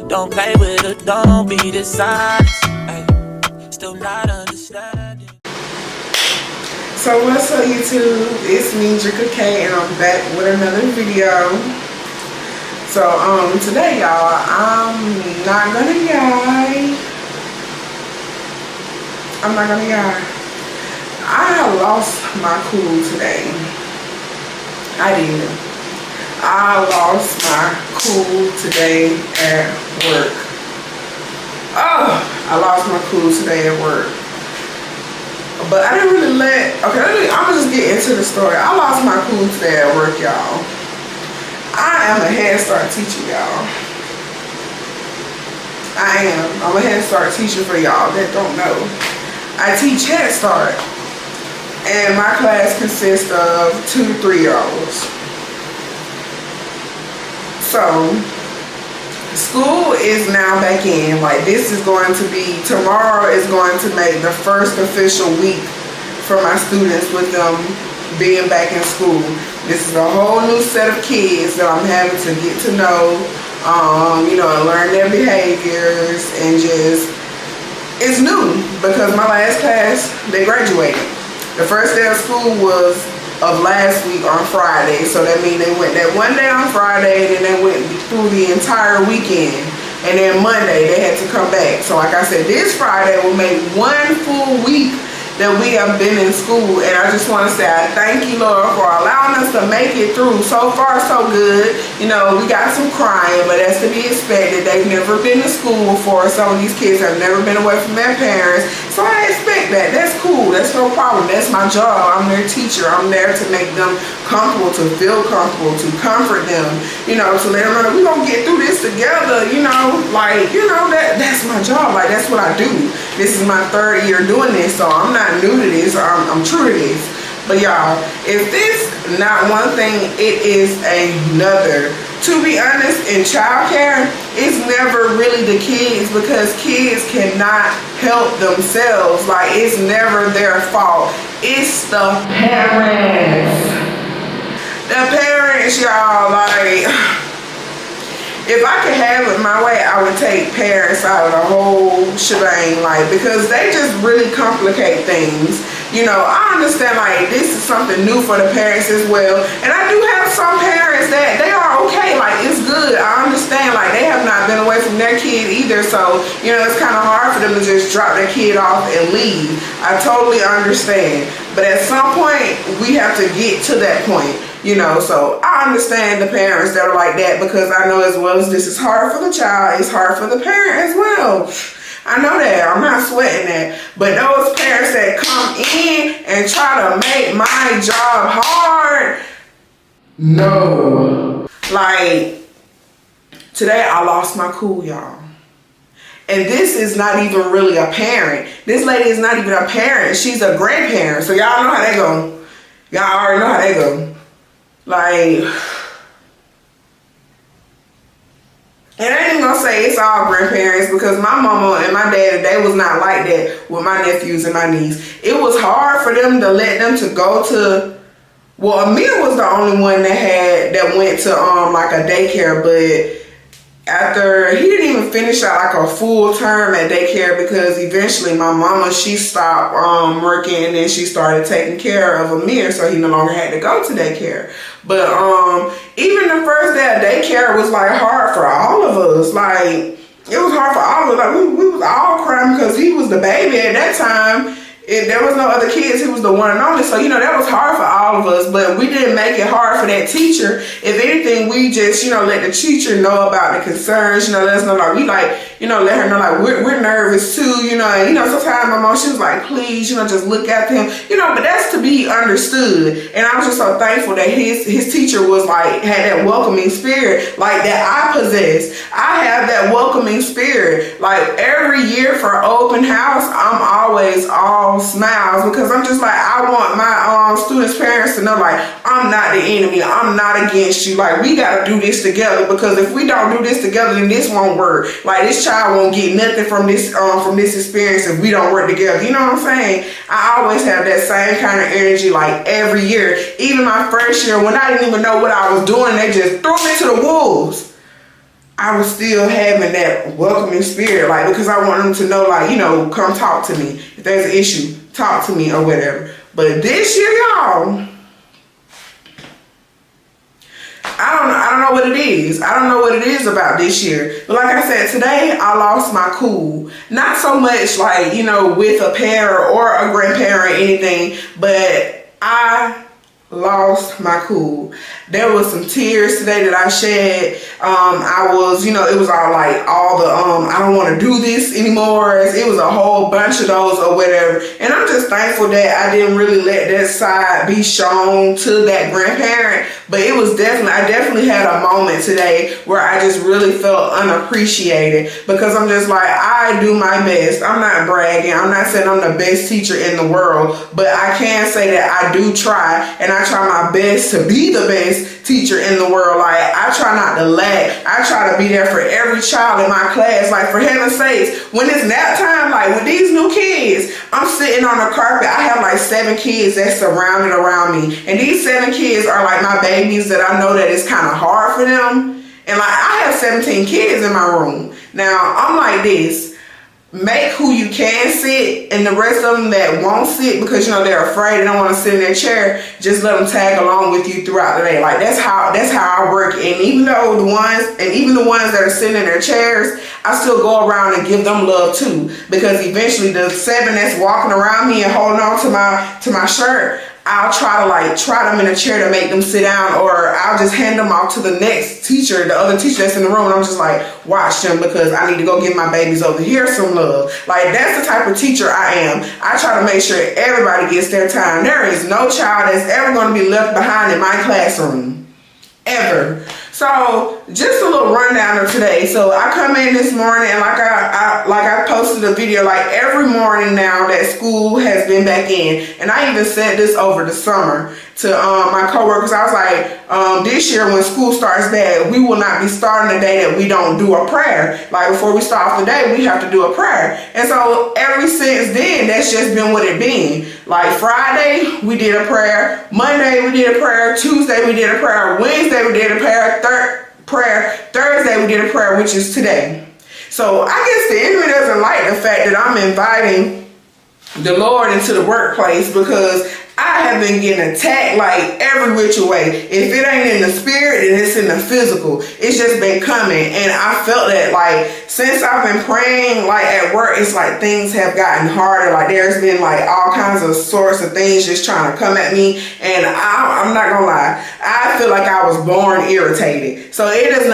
Don't play with it, don't be dishonest. Still not understanding. So what's up, YouTube? It's me, Drika K, and I'm back with another video. So today, y'all, I'm not gonna lie. I lost my cool today. I did. I lost my cool today at work. Oh, I lost my cool today at work. But I didn't really I'm gonna just get into the story. I lost my cool today at work, y'all. I am a Headstart teacher, y'all. I'm a Headstart teacher for y'all that don't know. I teach Headstart. And my class consists of 2 to 3-year-olds. So, school is now back in. Like, this is going to be, tomorrow is going to make the first official week for my students with them being back in school. This is a whole new set of kids that I'm having to get to know, and learn their behaviors, and just, it's new because my last class, they graduated. The first day of school was of last week on Friday, so that means they went that one day on Friday, and then they went through the entire weekend, and then Monday they had to come back. So like I said, this Friday will make 1 full week that we have been in school, and I just want to say I thank you, Lord, for allowing us to make it through. So far, so good. We got some crying, but that's to be expected. They've never been to school before. Some of these kids have never been away from their parents, so I expect that. That's cool. That's no problem. That's my job. I'm their teacher. I'm there to make them comfortable, to feel comfortable, to comfort them, to let them know we're gonna get through this together. That's my job. Like, that's what I do. This is my 3rd year doing this, so I'm not new to this. I'm true to this. But y'all, if this not one thing, it is another. To be honest, in childcare, it's never really the kids, because kids cannot help themselves. Like, it's never their fault. It's the parents. The parents, y'all. Like, if I could have it my way, I would take parents out of the whole shebang, because they just really complicate things. I understand, this is something new for the parents as well. And I do have some parents that they are okay, it's good. I understand, they have not been away from their kid either. So, it's kind of hard for them to just drop their kid off and leave. I totally understand. But at some point, we have to get to that point. So I understand the parents that are like that, because I know as well as this is hard for the child, it's hard for the parent as well. I know that. I'm not sweating that. But those parents that come in and try to make my job hard, no. Today I lost my cool, y'all. And this is not even really a parent. This lady is not even a parent. She's a grandparent. So y'all know how they go. Y'all already know how they go. And I ain't even gonna say it's all grandparents, because my mama and my dad, they was not like that with my nephews and my niece. It was hard for them to let them to go to, well, Amir was the only one that went to a daycare, but after, he didn't even finish out a full term at daycare, because eventually my mama, she stopped working, and then she started taking care of Amir, so he no longer had to go to daycare. But even the first day of daycare was hard for all of us. It was hard for all of us. We was all crying because he was the baby at that time. There was no other kids. He was the one and only. So, that was hard for all of us. But we didn't make it hard for that teacher. If anything, we just, let the teacher know about the concerns. Let us know, let her know, we're nervous too. And, sometimes my mom, she was like, please, just look after him. But that's to be understood. And I was just so thankful that his teacher was had that welcoming spirit that I possess. I have that welcoming spirit. Every year for open house, I'm always all smiles, because I'm just I want my students' parents to know I'm not the enemy. I'm not against you. We got to do this together, because if we don't do this together, then this won't work. This child won't get nothing from this experience if we don't work together. You know what I'm saying? I always have that same kind of energy, like every year. Even my first year, when I didn't even know what I was doing, they just threw me to the wolves. I was still having that welcoming spirit, like, because I want them to know, like, you know, come talk to me. If there's an issue, talk to me or whatever. But this year, y'all, I don't know what it is. I don't know what it is about this year. But like I said, today I lost my cool. Not so much like, you know, with a parent or a grandparent or anything, but I lost my cool. There was some tears today that I shed. I was, you know, it was all like all the I don't want to do this anymore. It was a whole bunch of those or whatever. And I'm just thankful that I didn't really let that side be shown to that grandparent. But it was I definitely had a moment today where I just really felt unappreciated, because I'm just like, I do my best. I'm not bragging. I'm not saying I'm the best teacher in the world, but I can say that I do try, and I try my best to be the best teacher in the world. Like, I try not to lack. I try to be there for every child in my class. Like, for heaven's sakes, when it's nap time, like with these new kids, I'm sitting on the carpet. I have like 7 kids that's surrounded around me, and these 7 kids are like my babies that I know that it's kind of hard for them. And like, I have 17 kids in my room. Now, I'm like this. Make who you can sit, and the rest of them that won't sit because, you know, they're afraid, they don't want to sit in their chair, just let them tag along with you throughout the day. Like, that's how I work. And even the ones that are sitting in their chairs, I still go around and give them love too, because eventually the 7 that's walking around me and holding on to my shirt, I'll try them in a chair to make them sit down, or I'll just hand them off to the next teacher, the other teacher that's in the room, and I'm just like, watch them, because I need to go give my babies over here some love. Like, that's the type of teacher I am. I try to make sure everybody gets their time. There is no child that's ever going to be left behind in my classroom. Ever. So, just a little rundown of today. So, I come in this morning, and like I posted a video, like every morning now that school has been back in, and I even said this over the summer to my coworkers. I was like, this year when school starts back, we will not be starting the day that we don't do a prayer. Like, before we start off the day, we have to do a prayer. And so ever since then, that's just been what it been. Like, Friday, we did a prayer. Monday, we did a prayer. Tuesday, we did a prayer. Wednesday, we did a prayer. Thursday, we did a prayer, which is today. So I guess the enemy doesn't like the fact that I'm inviting the Lord into the workplace, because I have been getting attacked like every which way. If it ain't in the spirit, then it's in the physical. It's just been coming. And I felt that, like, since I've been praying, like, at work, it's like things have gotten harder. Like, there's been like all kinds of sorts of things just trying to come at me. And I'm not gonna lie, I feel like I was born irritated. So it doesn't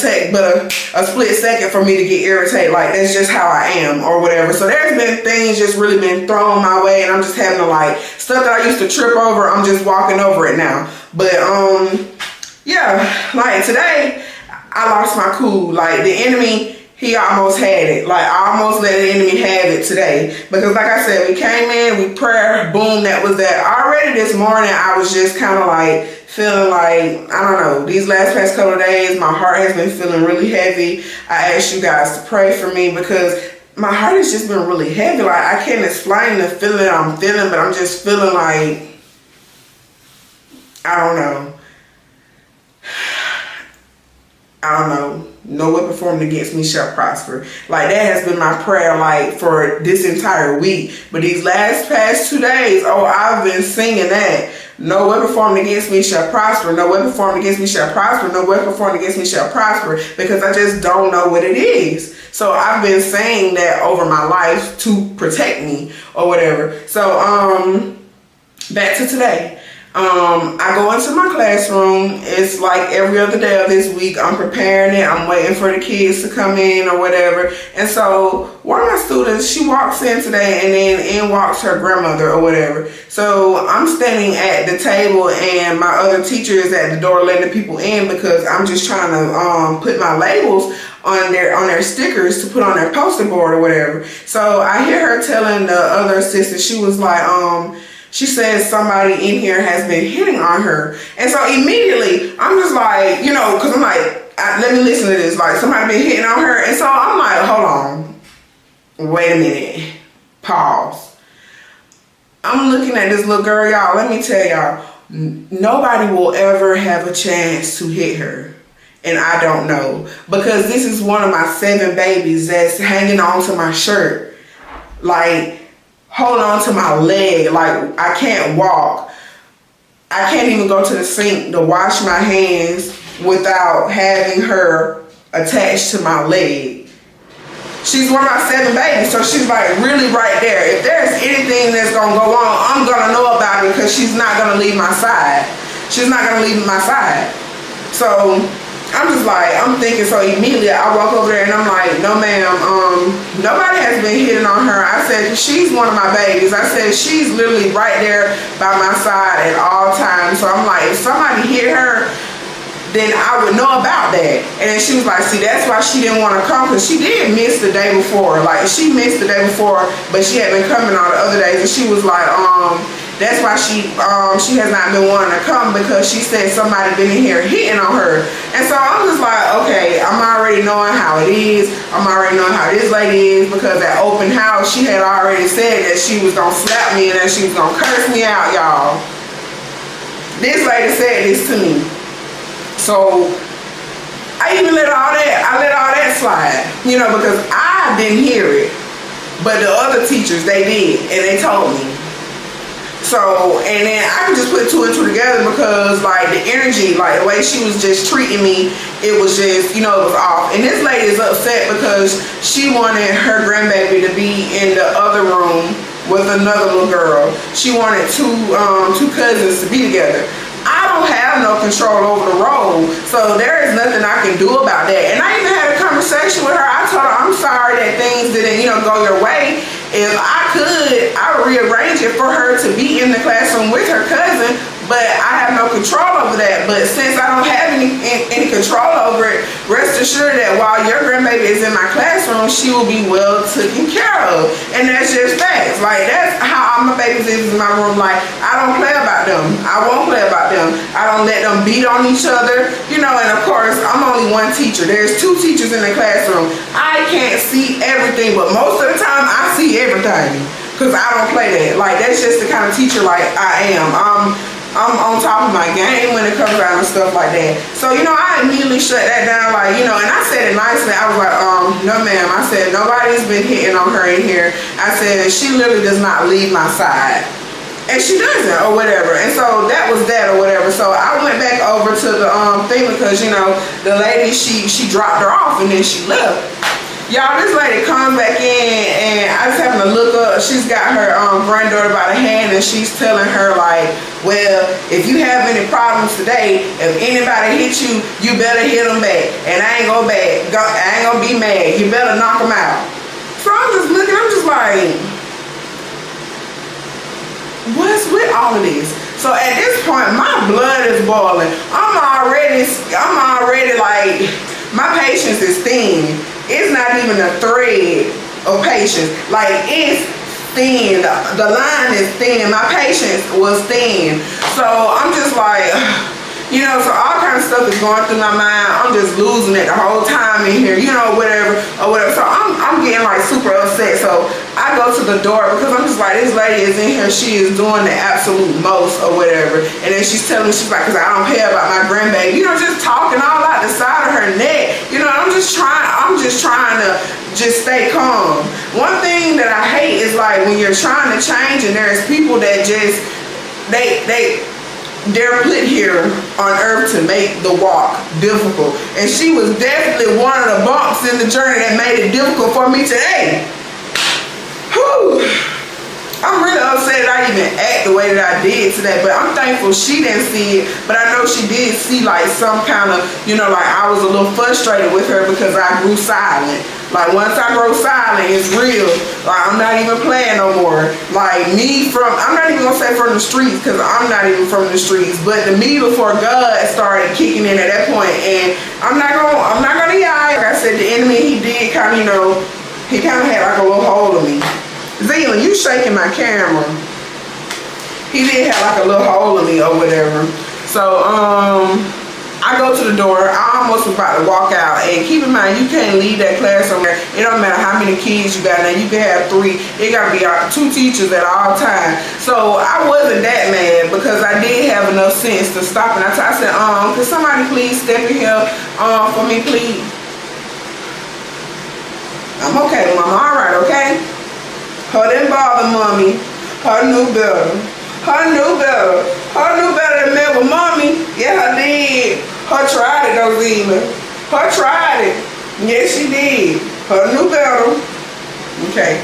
take but a split second for me to get irritated. Like, that's just how I am or whatever. So there's been things just really been thrown my way, and I'm just having to, like, stuff that I used to trip over, I'm just walking over it now. But yeah, like today I lost my cool. Like, the enemy, he almost had it. Like, I almost let the enemy have it today, because like I said, we came in, we prayer, boom, that was that. Already this morning I was just kind of like feeling like, I don't know, these past couple of days my heart has been feeling really heavy. I asked you guys to pray for me, because my heart has just been really heavy. Like, I can't explain the feeling that I'm feeling, but I'm just feeling like, I don't know. No weapon formed against me shall prosper. Like, that has been my prayer, like, for this entire week. But these past 2 days, I've been singing that. No weapon formed against me shall prosper. No weapon formed against me shall prosper. No weapon formed against me shall prosper. Because I just don't know what it is. So I've been saying that over my life to protect me or whatever. So back to today. I go into my classroom. It's like every other day of this week. I'm preparing it. I'm waiting for the kids to come in or whatever. And so one of my students, she walks in today, and then in walks her grandmother or whatever. So I'm standing at the table, and my other teacher is at the door letting people in, because I'm just trying to put my labels on their stickers to put on their poster board or whatever. So I hear her telling the other assistant, she was like, she says somebody in here has been hitting on her. And so immediately I'm just like, you know, because I'm like, let me listen to this. Like, somebody been hitting on her. And so I'm like, hold on. Wait a minute. Pause. I'm looking at this little girl, y'all. Let me tell y'all. Nobody will ever have a chance to hit her. And I don't know. Because this is one of my 7 babies that's hanging on to my shirt. Like, hold on to my leg. Like, I can't walk. I can't even go to the sink to wash my hands without having her attached to my leg. She's one of my 7 babies, so she's like really right there. If there's anything that's gonna go on, I'm gonna know about it because she's not gonna leave my side. She's not gonna leave my side. So I'm just like, I'm thinking, so immediately I walk over there and I'm like, no ma'am, nobody has been hitting on her. I said, she's one of my babies. I said, she's literally right there by my side at all times. So I'm like, if somebody hit her, then I would know about that. And then she was like, see, that's why she didn't want to come, because she did miss the day before. Like, she missed the day before, but she had been coming all the other days. And she was like, that's why she has not been wanting to come, because she said somebody been in here hitting on her. And so I'm just like, okay, I'm already knowing how it is. I'm already knowing how this lady is, because at open house, she had already said that she was going to slap me and that she was going to curse me out, y'all. This lady said this to me. So I even let all that slide, you know, because I didn't hear it, but the other teachers, they did, and they told me. So, and then I could just put 2 and 2 together, because like the energy, like the way she was just treating me, it was just, you know, it was off. And this lady is upset because she wanted her grandbaby to be in the other room with another little girl. She wanted two cousins to be together. I don't have no control over the role, so there is nothing I can do about that. And I even had a conversation with her. I told her, I'm sorry that things didn't, you know, go your way. If I could, I would rearrange it for her to be in the classroom with her cousin, but I have no control over that. But since I don't have any control over it, rest assured that while your grandbaby is in my classroom, she will be well taken care of. And that's just facts. Like, that's how all my babies is in my room. Like, I don't play about them. I won't play about them. I don't let them beat on each other. You know, and of course, I'm only one teacher. There's 2 teachers in the classroom. I can't see everything, but most of the time, I see everything. Because I don't play that. Like, that's just the kind of teacher like I am. I'm on top of my game when it comes around and stuff like that. So, you know, I immediately shut that down, like, you know, and I said it nicely. I was like, no ma'am. I said, nobody's been hitting on her in here. I said, she literally does not leave my side. And she doesn't, or whatever. And so that was that, or whatever. So I went back over to the thing, because, you know, the lady, she dropped her off and then she left. Y'all, this lady comes back in, and I just happened to look up. She's got her granddaughter by the hand, and she's telling her, like, well, if you have any problems today, if anybody hits you, you better hit them back. And I ain't gonna be mad. You better knock them out. So I'm just looking, I'm just like, what's with all of this? So at this point, my blood is boiling. I'm already like, my patience is thin. It's not even a thread of patience. Like, it's thin. The line is thin. My patience was thin. So I'm just like, you know, so all kind of stuff is going through my mind. I'm just losing it the whole time in here, you know, whatever. So I'm getting like super upset. So I go to the door, because I'm just like, this lady is in here. She is doing the absolute most, or whatever. And then she's telling me, she's like, because I don't care about my grandbaby. You know, just talking all out the side of her neck. You know, I'm just trying to just stay calm. One thing that I hate is like when you're trying to change, and there's people that just, they're put here on earth to make the walk difficult. And she was definitely one of the bumps in the journey that made it difficult for me today. Whew. I'm really upset that I even act the way that I did today, but I'm thankful she didn't see it. But I know she did see like some kind of, you know, like I was a little frustrated with her because I grew silent. Like, once I grow silent, it's real. Like, I'm not even playing no more. Like, I'm not even gonna say from the streets, because I'm not even from the streets, but the me before God started kicking in at that point. And I'm not gonna lie. Like I said, the enemy, he did kind of, you know, he kind of had like a little hold of me. Zealand, you shaking my camera. He did have like a little hold of me or whatever. So, I go to the door. I almost was about to walk out. And keep in mind, you can't leave that classroom there. It don't matter how many kids you got now. You can have 3. It got to be 2 teachers at all times. So I wasn't that mad because I did have enough sense to stop. And I said, could somebody please step in here for me, please? I'm okay, Mama. All right, okay? Her didn't bother Mommy. Her knew better. Her knew better. Her knew better than me with Mommy. Yeah, her did. Her tried it, though, Zena. Her tried it. Yes, she did. Her knew better. Okay.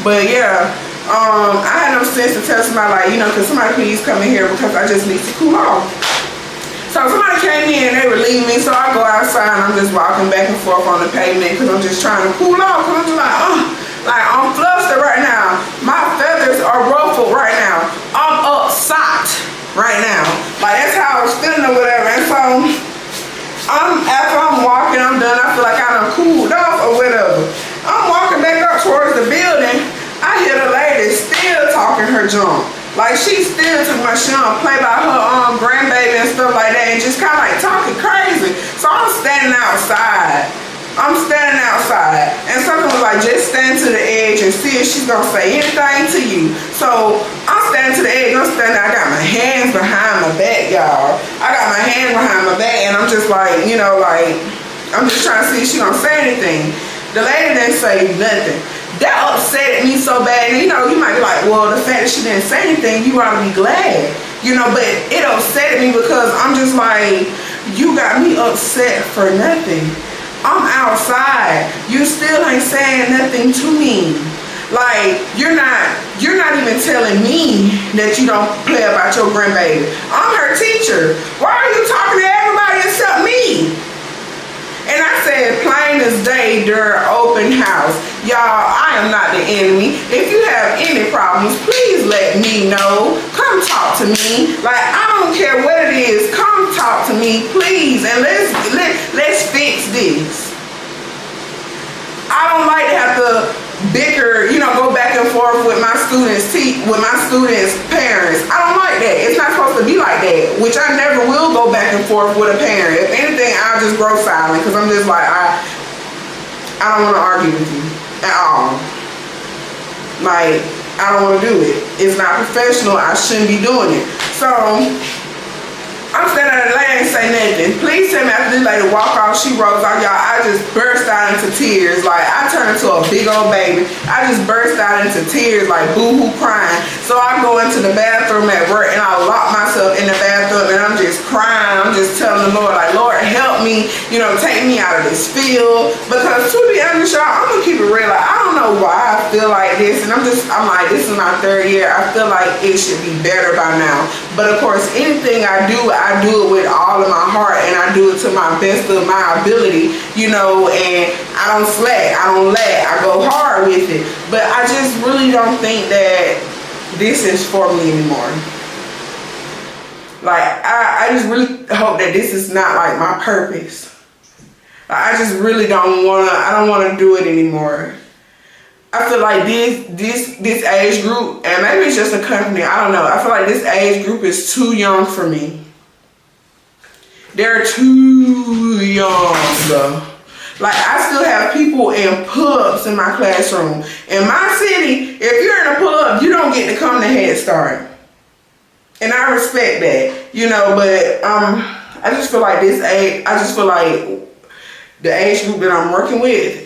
But, yeah, I had no sense to tell somebody, like, could somebody please come in here because I just need to cool off. So somebody came in and they relieved me, so I go outside and I'm just walking back and forth on the pavement because I'm just trying to cool off. Because I'm just like, I'm flustered right now. My feathers are ruffled right now. I'm upset right now. Like, that's how I was feeling or whatever. And so, after I'm walking, I'm done. I feel like I done cooled off or whatever. I'm walking back up towards the building. I hear the lady still talking her junk. Like, she still took my shit on, play by her grandbaby and stuff like that, and just kind of like talking crazy. So I'm standing outside. And something was like, just stand to the edge and see if she's going to say anything to you. So I'm standing to the edge. I got my hands behind my back, y'all. I got my hands behind my back, and I'm just like, I'm just trying to see if she's going to say anything. The lady didn't say nothing. That upset me so bad. And, you might be like, well, the fact that she didn't say anything, you ought to be glad. But it upset me because I'm just like, you got me upset for nothing. I'm outside. You still ain't saying nothing to me. Like, you're not even telling me that you don't play about your grandbaby. I'm her teacher. Why are you talking to everybody except me? And I said plain as day during open house, y'all, I am not the enemy. If you have any problems, please let me know. Come talk to me. Like, I don't care what it is. Come talk to me, please, and let's fix this. I don't like to have to bicker, go back and forth with my students' parents. I don't like that. It's not supposed to be like that, which I never will go back and forth with a parent. If anything, I'll just grow silent because I'm just like, I don't want to argue with you at all. Like, I don't want to do it. It's not professional. I shouldn't be doing it. So I'm standing there, the lady ain't say nothing. Please tell me after this lady walk off, she rolls off, y'all, I just burst out into tears. Like, I turned into a big old baby. I just burst out into tears, like boo-hoo crying. So I go into the bathroom at work and I lock myself in the bathroom and I'm just crying. I'm just telling the Lord, like, Lord, help me, take me out of this field. Because to be honest, y'all, I'm gonna keep it real. Like, I don't know why I feel like this. And I'm like, this is my 3rd year. I feel like it should be better by now. But of course, anything I do it with all of my heart, and I do it to my best of my ability, and I don't slack, I don't lag, I go hard with it. But I just really don't think that this is for me anymore. Like, I just really hope that this is not like my purpose. I just really don't want to do it anymore. I feel like this age group, and maybe it's just a company, I don't know. I feel like this age group is too young for me. They're too young, though. Like, I still have people in pull-ups in my classroom. In my city, if you're in a pull-up, you don't get to come to Headstart. And I respect that, but I just feel like the age group that I'm working with,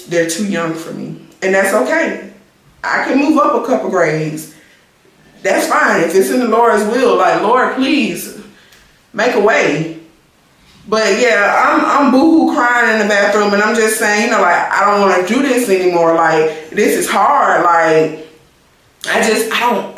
they're too young for me. And that's okay. I can move up a couple grades. That's fine. If it's in the Lord's will, like, Lord, please make a way. But yeah, I'm boo-hoo crying in the bathroom, and I'm just saying, like, I don't want to do this anymore. Like, this is hard. Like, I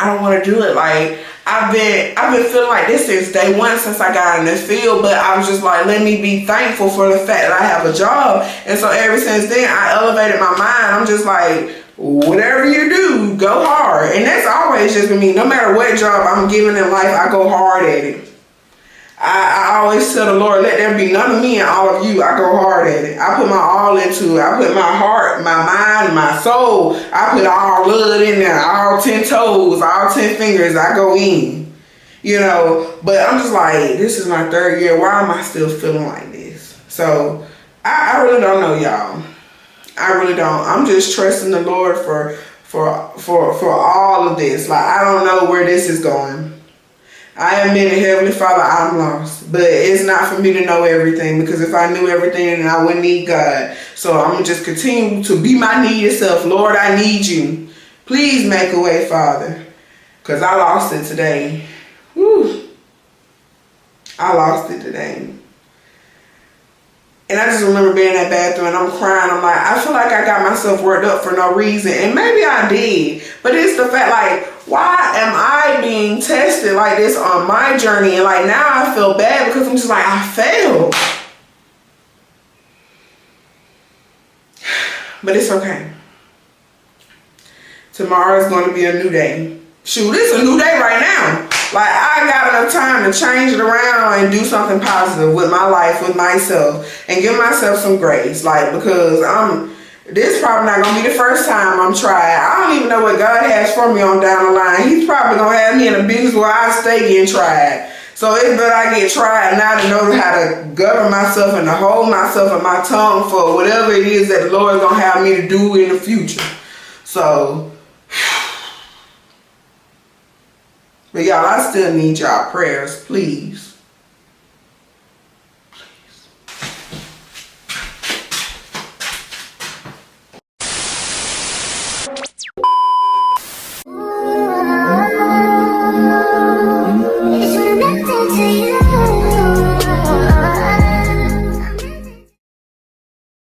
don't want to do it. Like, I've been feeling like this since day one, since I got in this field. But I was just like, let me be thankful for the fact that I have a job. And so ever since then, I elevated my mind. I'm just like, whatever you do, go hard. And that's always just been me. No matter what job I'm given in life, I go hard at it. I always tell the Lord, let there be none of me and all of you. I go hard at it. I put my all into it. I put my heart, my mind, my soul. I put all blood in there, all 10 toes, all 10 fingers. I go in. you know. But I'm just like, this is my 3rd year. Why am I still feeling like this? So I really don't know, y'all. I really don't. I'm just trusting the Lord for all of this. Like, I don't know where this is going. I admit it, Heavenly Father, I'm lost. But it's not for me to know everything, because if I knew everything, then I wouldn't need God. So I'm going to just continue to be my needed self. Lord, I need you. Please make a way, Father. Because I lost it today. Whew. I lost it today. And I just remember being in that bathroom and I'm crying. I'm like, I feel like I got myself worked up for no reason. And maybe I did. But it's the fact, like, why am I being tested like this on my journey? And like, now I feel bad because I'm just like, I failed. But it's okay. Tomorrow is going to be a new day. Shoot, it's a new day right now. Like, I got enough time to change it around and do something positive with my life, with myself, and give myself some grace. Like, because this probably not going to be the first time I'm trying. I don't even know what God has for me on down the line. He's probably going to have me in a business where I stay getting tried. So it's better I get tried now to know how to govern myself and to hold myself and my tongue for whatever it is that the Lord is going to have me to do in the future. So, but y'all, I still need y'all prayers, please.